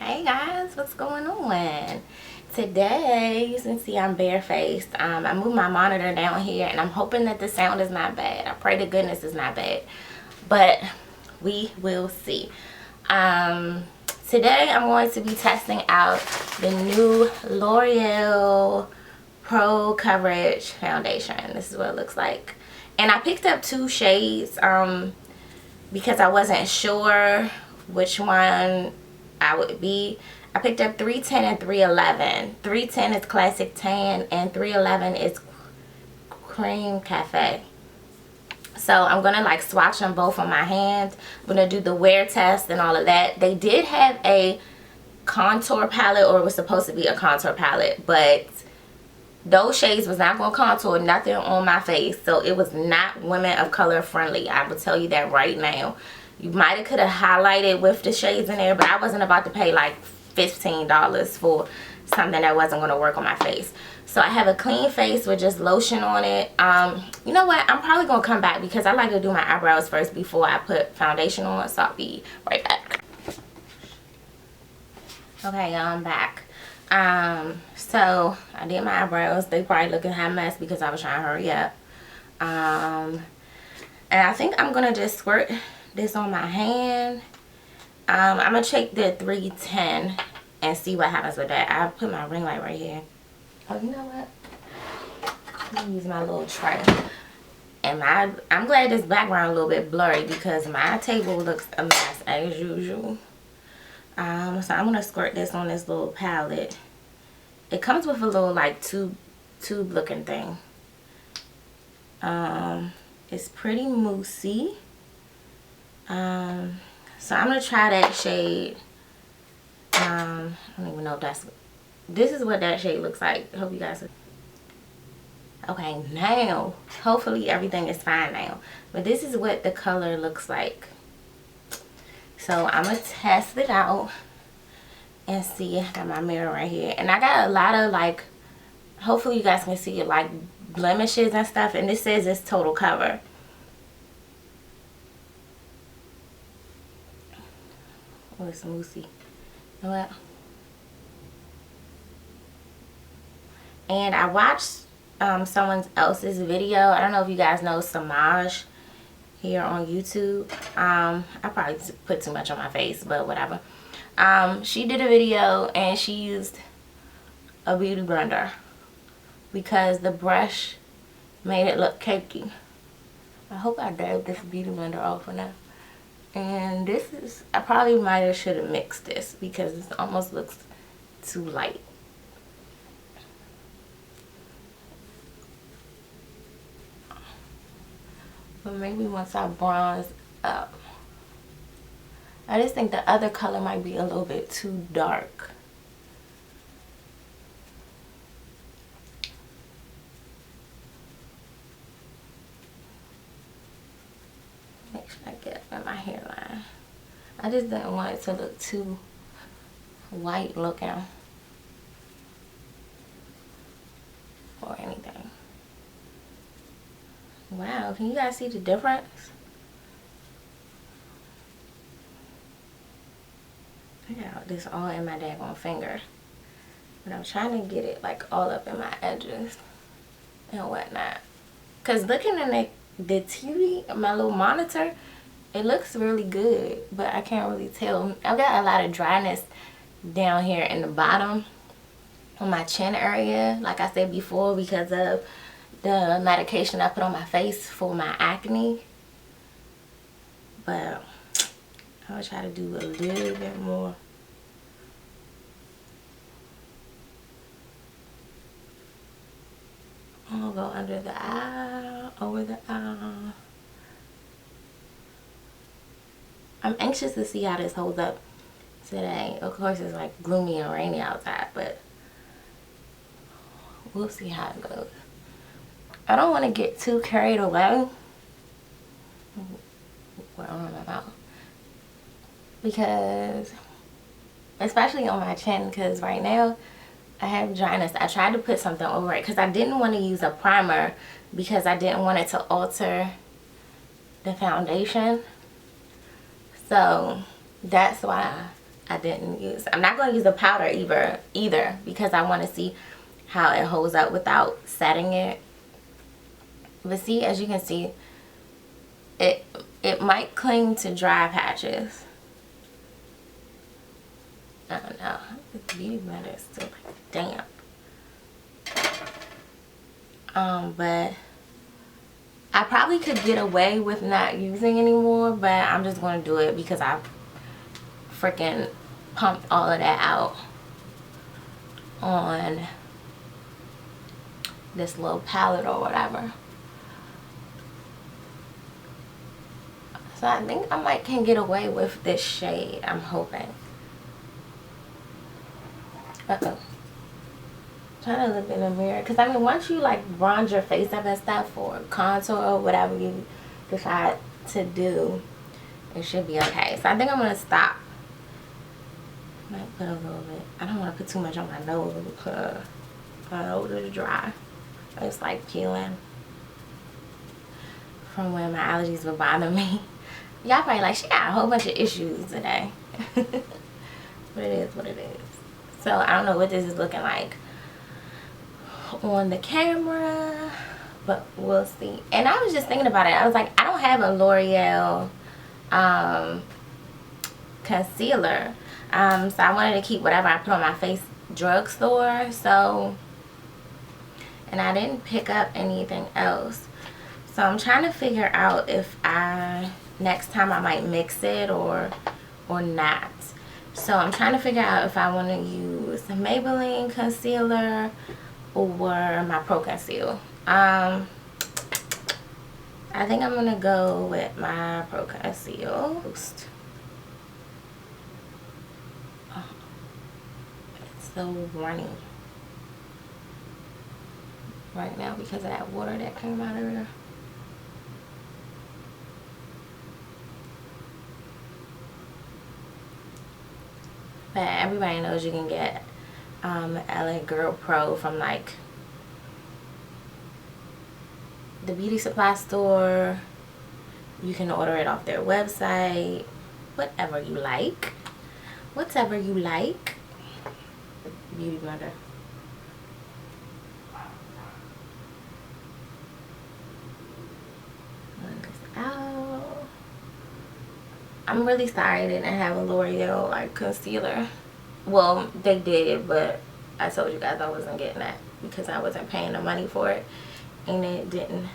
Hey guys, what's going on? Today, you can see I'm barefaced. I moved my monitor down here and I'm hoping that the sound is not bad. I pray to goodness it's not bad, but we will see. Today I'm going to be testing out the new L'Oreal Pro Coverage Foundation. This is what it looks like. And I picked up two shades because I wasn't sure which one I would be. I picked up 310 and 311. 310 is Classic Tan and 311 is Cream Cafe. So I'm going to like swatch them both on my hand. I'm going to do the wear test and all of that. They did have a contour palette, or it was supposed to be a contour palette, but those shades was not going to contour nothing on my face. So it was not women of color friendly. I will tell you that right now. You might have could have highlighted with the shades in there, but I wasn't about to pay like $15 for something that wasn't going to work on my face. So I have a clean face with just lotion on it. You know what? I'm probably going to come back because I like to do my eyebrows first before I put foundation on. So I'll be right back. Okay, y'all, I'm back. So I did my eyebrows. They probably look a hot mess because I was trying to hurry up. And I think I'm going to just squirt this on my hand. I'm going to check the 310 and see what happens with that. I'll put my ring light right here. Oh, you know what? Let me use my little tray. And I'm glad this background a little bit blurry because my table looks a mess as usual. So I'm going to squirt this on this little palette. It comes with a little like tube looking thing. It's pretty moussey. So I'm going to try that shade. I don't even know if this is what that shade looks like. I hope you guys. Okay, now hopefully everything is fine now, but this is what the color looks like. So I'm gonna test it out and see. I got my mirror right here, and I got a lot of like, hopefully you guys can see it, like blemishes and stuff, and this says it's total cover. Oh, it's moussey. You know what? And I watched someone else's video. I don't know if you guys know Samaj here on YouTube. I probably put too much on my face, but whatever. She did a video and she used a beauty blender because the brush made it look cakey. I hope I dabbed this beauty blender off enough. And this is, I probably might have should have mixed this because this almost looks too light. But maybe once I bronze up. I just think the other color might be a little bit too dark. Make sure I get up in my hairline. I just didn't want it to look too white looking or anything. Wow, can you guys see the difference? I got this all in my daggone finger. But I'm trying to get it like all up in my edges and whatnot. Because looking at the TV, my little monitor, it looks really good. But I can't really tell. I've got a lot of dryness down here in the bottom on my chin area. Like I said before, because of the medication I put on my face for my acne. But I'm gonna try to do a little bit more. I'm gonna go under the eye, over the eye. I'm anxious to see how this holds up today. Of course it's like gloomy and rainy outside, but we'll see how it goes. I don't want to get too carried away. We're on my mouth. Because, especially on my chin, because right now I have dryness. I tried to put something over it because I didn't want to use a primer because I didn't want it to alter the foundation. So that's why I didn't use. I'm not going to use the powder either because I want to see how it holds up without setting it. But see, as you can see, it might cling to dry patches. I don't know. The beauty blender is still like damp. But I probably could get away with not using anymore, but I'm just going to do it because I freaking pumped all of that out on this little palette or whatever. So I think I can get away with this shade, I'm hoping. Uh-oh. Trying to look in the mirror, because I mean, once you like bronze your face up and stuff, or contour or whatever you decide to do, it should be okay. So I think I'm gonna stop. Might put a little bit. I don't want to put too much on my nose because my nose is dry. It's like peeling from when my allergies would bother me. Y'all probably like, she got a whole bunch of issues today. But it is what it is. So I don't know what this is looking like on the camera, but we'll see. And I was just thinking about it. I was like, I don't have a L'Oreal concealer, so I wanted to keep whatever I put on my face drugstore. So, and I didn't pick up anything else, so I'm trying to figure out if next time I might mix it or not. So I'm trying to figure out if I want to use Maybelline concealer or my Pro Conceal. I think I'm gonna go with my Pro Conceal. Oh, it's so runny right now because of that water that came out of there. But everybody knows you can get LA Girl Pro from like the beauty supply store. You can order it off their website. Whatever you like. Whatever you like. Beauty blender. Run this out. I'm really sorry I didn't have a L'Oreal like concealer. Well, they did, but I told you guys I wasn't getting that because I wasn't paying the money for it, and it didn't.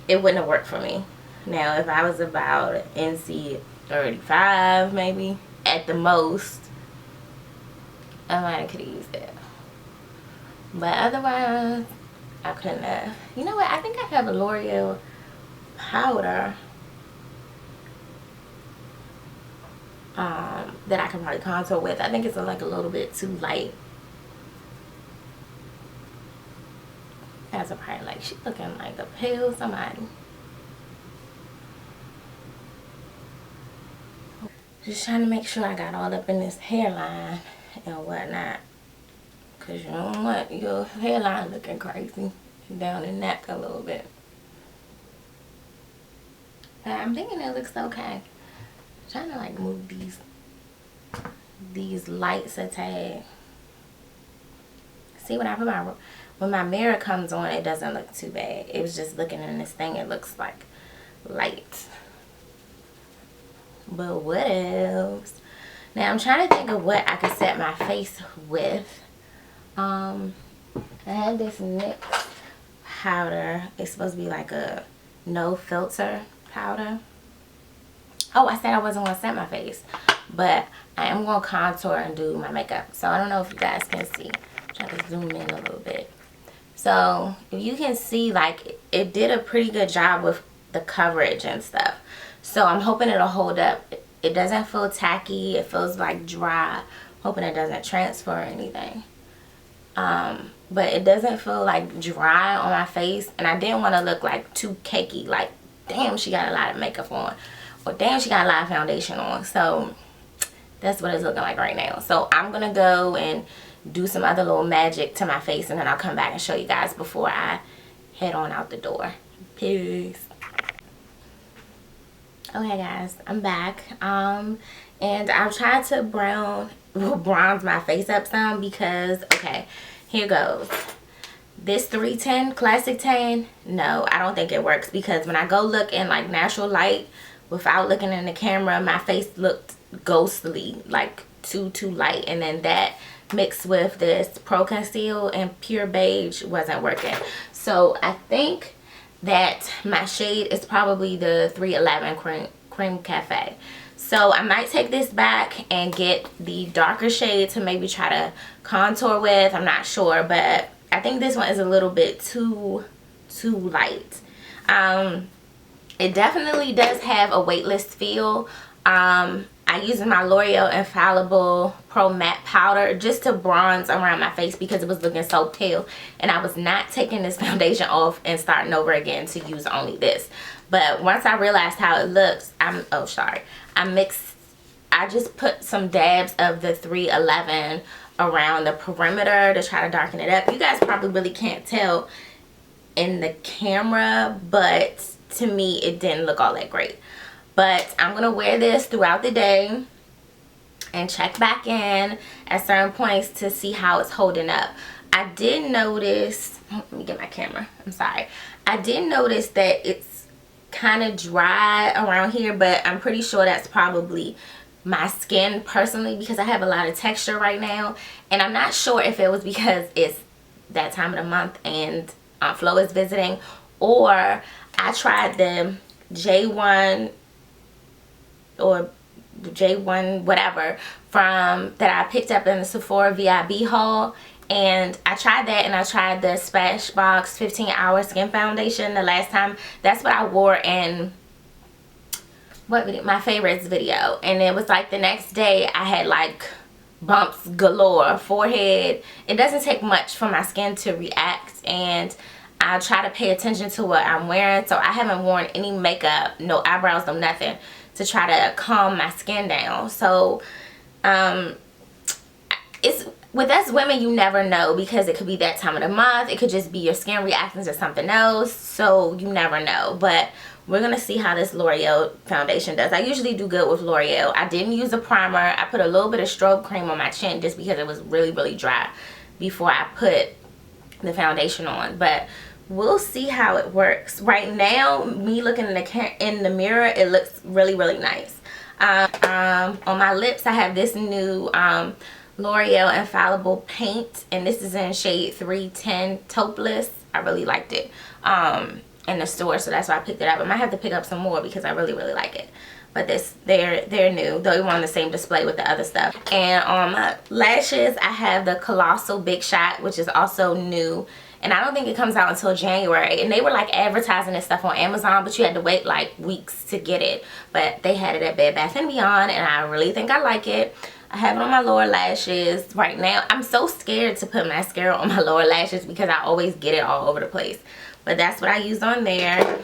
It wouldn't have worked for me. Now, if I was about NC 35, maybe at the most, I might have could have used it. But otherwise, I couldn't have. You know what? I think I have a L'Oreal powder. That I can probably contour with. I think it's like a little bit too light. Guys are probably like, she's looking like a pale somebody. Just trying to make sure I got all up in this hairline and whatnot. Because you don't want your hairline looking crazy. Down the neck a little bit. But I'm thinking it looks okay. Trying to like move these lights a tad. See, when I put when my mirror comes on, it doesn't look too bad. It was just looking in this thing, it looks like light. But what else? Now I'm trying to think of what I could set my face with. I had this NYX powder. It's supposed to be like a no filter powder. Oh, I said I wasn't going to set my face, but I am going to contour and do my makeup. So I don't know if you guys can see. I'm trying to zoom in a little bit. So if you can see, like, it did a pretty good job with the coverage and stuff. So I'm hoping it'll hold up. It doesn't feel tacky. It feels like dry. Hoping it doesn't transfer or anything. But it doesn't feel like dry on my face. And I didn't want to look like too cakey. Like, damn, she got a lot of makeup on. Or damn, she got a lot of foundation on. So that's what it's looking like right now. So I'm gonna go and do some other little magic to my face, and then I'll come back and show you guys before I head on out the door. Peace. Okay guys, I'm back. And I've tried to bronze my face up some because, okay, here goes. This 310 classic tan, no, I don't think it works, because when I go look in like natural light without looking in the camera, my face looked ghostly, like too light. And then that mixed with this Pro Conceal and Pure Beige wasn't working. So I think that my shade is probably the 311 Cream Cafe. So I might take this back and get the darker shade to maybe try to contour with. I'm not sure, but I think this one is a little bit too light. It definitely does have a weightless feel. I used my L'Oreal Infallible Pro Matte Powder just to bronze around my face because it was looking so pale, and I was not taking this foundation off and starting over again to use only this. But once I realized how it looks, I just put some dabs of the 311 around the perimeter to try to darken it up. You guys probably really can't tell in the camera, but to me it didn't look all that great. But I'm gonna wear this throughout the day and check back in at certain points to see how it's holding up. I did notice, let me get my camera, I'm sorry. I did notice that it's kind of dry around here, but I'm pretty sure that's probably my skin personally, because I have a lot of texture right now. And I'm not sure if it was because it's that time of the month and Aunt Flo is visiting, or I tried the J1 or J1 whatever from that I picked up in the Sephora VIB haul, and I tried that, and I tried the Smashbox 15-hour skin foundation the last time. That's what I wore in what video? My favorites video. And it was like the next day I had like bumps galore, forehead. It doesn't take much for my skin to react, and I try to pay attention to what I'm wearing. So I haven't worn any makeup, no eyebrows, no nothing, to try to calm my skin down. So it's with us women, you never know, because it could be that time of the month, it could just be your skin reacting to something else, so you never know. But we're gonna see how this L'Oreal foundation does. I usually do good with L'Oreal. I didn't use a primer. I put a little bit of strobe cream on my chin just because it was really dry before I put the foundation on. But we'll see how it works. Right now, me looking in the mirror, it looks really nice. On my lips, I have this new L'Oreal Infallible paint, and this is in shade 310 Taupeless. I really liked it in the store, so that's why I picked it up. I might have to pick up some more because I really like it. But they're new. They were on the same display with the other stuff. And on my lashes, I have the Colossal Big Shot, which is also new. And I don't think it comes out until January. And they were like advertising this stuff on Amazon, but you had to wait like weeks to get it. But they had it at Bed Bath & Beyond, and I really think I like it. I have it on my lower lashes right now. I'm so scared to put mascara on my lower lashes because I always get it all over the place. But that's what I use on there.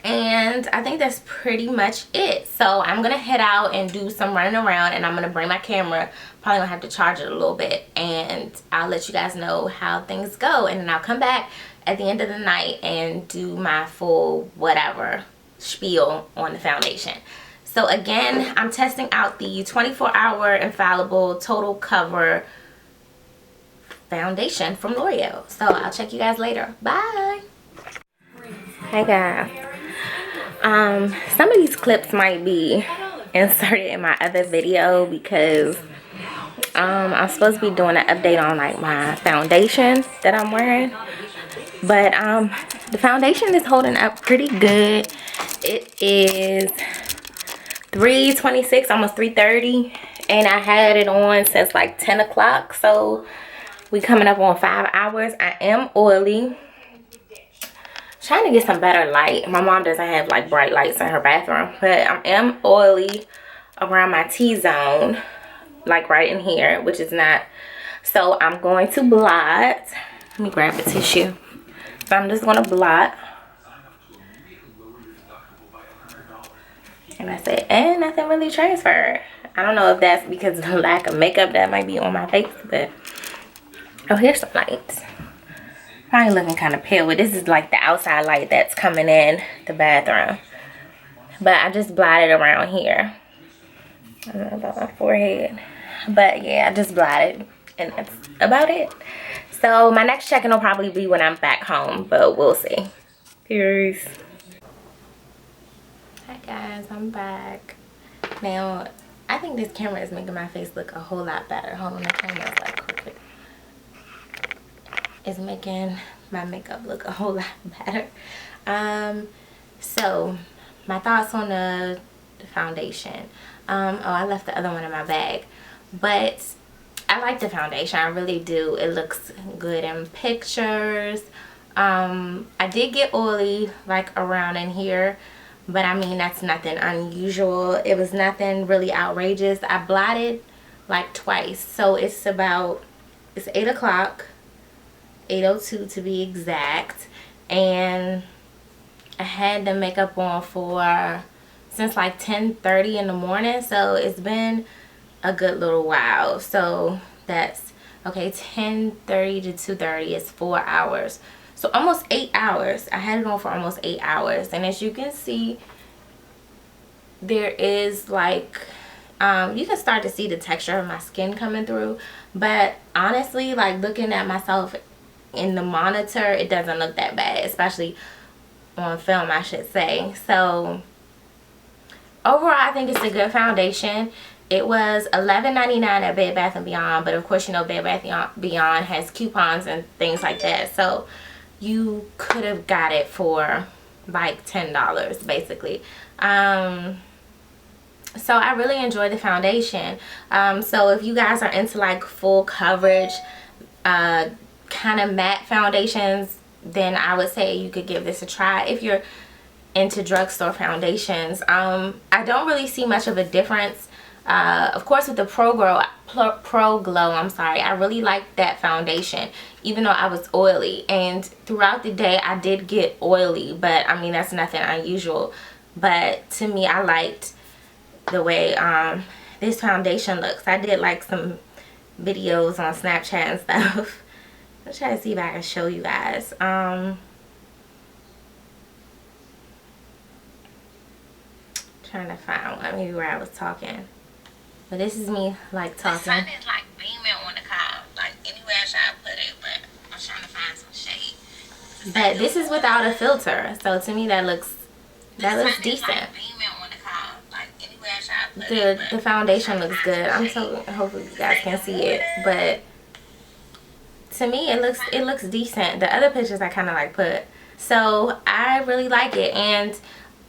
And I think that's pretty much it. So I'm gonna head out and do some running around, and I'm gonna bring my camera. Probably gonna have to charge it a little bit, and I'll let you guys know how things go. And then I'll come back at the end of the night and do my full whatever spiel on the foundation. So again, I'm testing out the 24-hour Infallible Total Cover foundation from L'Oreal. So I'll check you guys later. Bye. Hey guys. Some of these clips might be inserted in my other video because I'm supposed to be doing an update on like my foundation that I'm wearing. But the foundation is holding up pretty good. It is 3:26, almost 3:30, and I had it on since like 10 o'clock, so we coming up on 5 hours. I am oily. Trying to get some better light. My mom doesn't have like bright lights in her bathroom, but I am oily around my T-zone, like right in here, which is not. So I'm going to blot. Let me grab the tissue. So I'm just going to blot. And that's it. And nothing really transferred. I don't know if that's because of the lack of makeup that might be on my face, but oh, here's some lights. Probably looking kind of pale, but this is like the outside light that's coming in the bathroom. but I just blotted around here. I don't know about my forehead, but yeah, I just blotted, and that's about it. So my next check-in will probably be when I'm back home, but we'll see. Peace. Hi guys, I'm back. Now, I think this camera is making my face look a whole lot better. Hold on, the camera is like crooked. It's making my makeup look a whole lot better. So my thoughts on the foundation. Oh, I left the other one in my bag, but I like the foundation. I really do. It looks good in pictures. I did get oily like around in here, but I mean, that's nothing unusual. It was nothing really outrageous. I blotted like twice, so it's 8 o'clock, 8:02 to be exact, and I had the makeup on since like 10:30 in the morning, so it's been a good little while. So that's okay, 10:30 to 2:30 is 4 hours, so almost 8 hours. I had it on for almost 8 hours, and as you can see, there is like you can start to see the texture of my skin coming through, but honestly, like looking at myself in the monitor, it doesn't look that bad, especially on film, I should say. So overall, I think it's a good foundation. It was $11.99 at Bed Bath & Beyond, but of course, you know, Bed Bath & Beyond has coupons and things like that, so you could have got it for like $10 basically. So I really enjoy the foundation. So if you guys are into like full coverage kind of matte foundations, then I would say you could give this a try. If you're into drugstore foundations, I don't really see much of a difference. Of course, with the Pro Glow, I'm sorry, I really like that foundation, even though I was oily, and throughout the day I did get oily, but I mean, that's nothing unusual. But to me, I liked the way this foundation looks. I did like some videos on Snapchat and stuff. I'll try to see if I can show you guys. Trying to find one, maybe where I was talking. But this is me like talking. The sun is like beaming on the car, like anywhere I try to put it, but I'm trying to find some shade. But this is without a filter, so to me that looks decent. The foundation looks good. I'm so hopefully you guys can see it, but to me it looks decent. The other pictures I kind of like put, so I really like it. And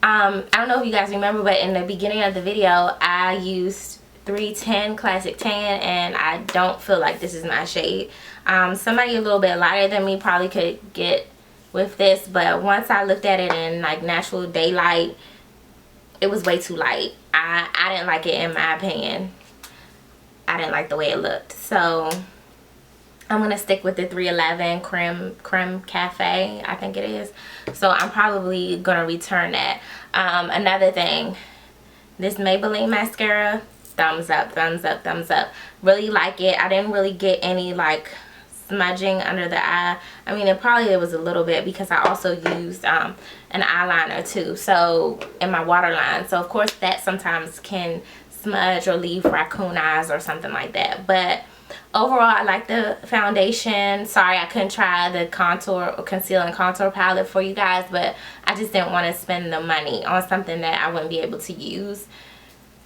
I don't know if you guys remember, but in the beginning of the video I used 310 Classic Tan, and I don't feel like this is my shade. Somebody a little bit lighter than me probably could get with this, but once I looked at it in like natural daylight, it was way too light. I didn't like it, in my opinion. I didn't like the way it looked, so I'm gonna stick with the 311 Creme Cafe, I think it is. So I'm probably gonna return that. Another thing, this Maybelline mascara, thumbs up, thumbs up, thumbs up. Really like it. I didn't really get any like smudging under the eye. I mean, it was a little bit because I also used an eyeliner too, so in my waterline, so of course that sometimes can smudge or leave raccoon eyes or something like that. But overall, I like the foundation. Sorry I couldn't try the contour or conceal and contour palette for you guys, but I just didn't want to spend the money on something that I wouldn't be able to use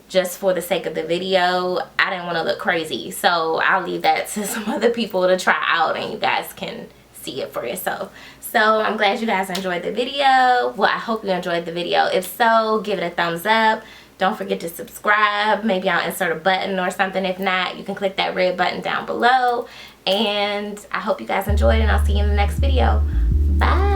just for the sake of the video. I didn't want to look crazy, so I'll leave that to some other people to try out, and you guys can see it for yourself. So I'm glad you guys enjoyed the video. Well, I hope you enjoyed the video. If so, give it a thumbs up. Don't forget to subscribe. Maybe I'll insert a button or something. If not, you can click that red button down below. And I hope you guys enjoyed, and I'll see you in the next video. Bye.